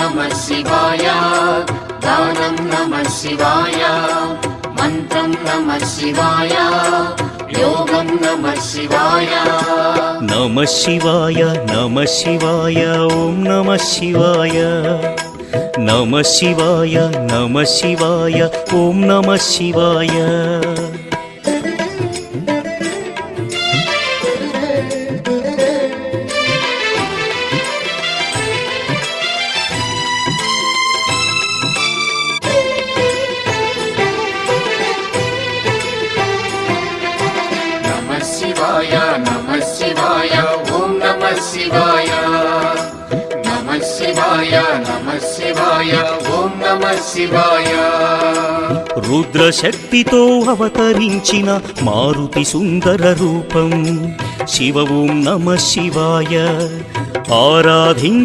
नमः शिवाय गानं नमः शिवाय मन्त्रं नमः शिवाय योगं नमः शिवाय नमः शिवाय नमः शिवाय ॐ नमः शिवाय नमः शिवाय नमः शिवाय ॐ नमः शिवाय नमः शिवाय ॐ नमः शिवाय नमः शिवाय ॐ नमः शिवाय रुद्रशक्तितो अवतरिंचिन मारुति सुंदर रूपं शिव ॐ नमः शिवाय आराधिं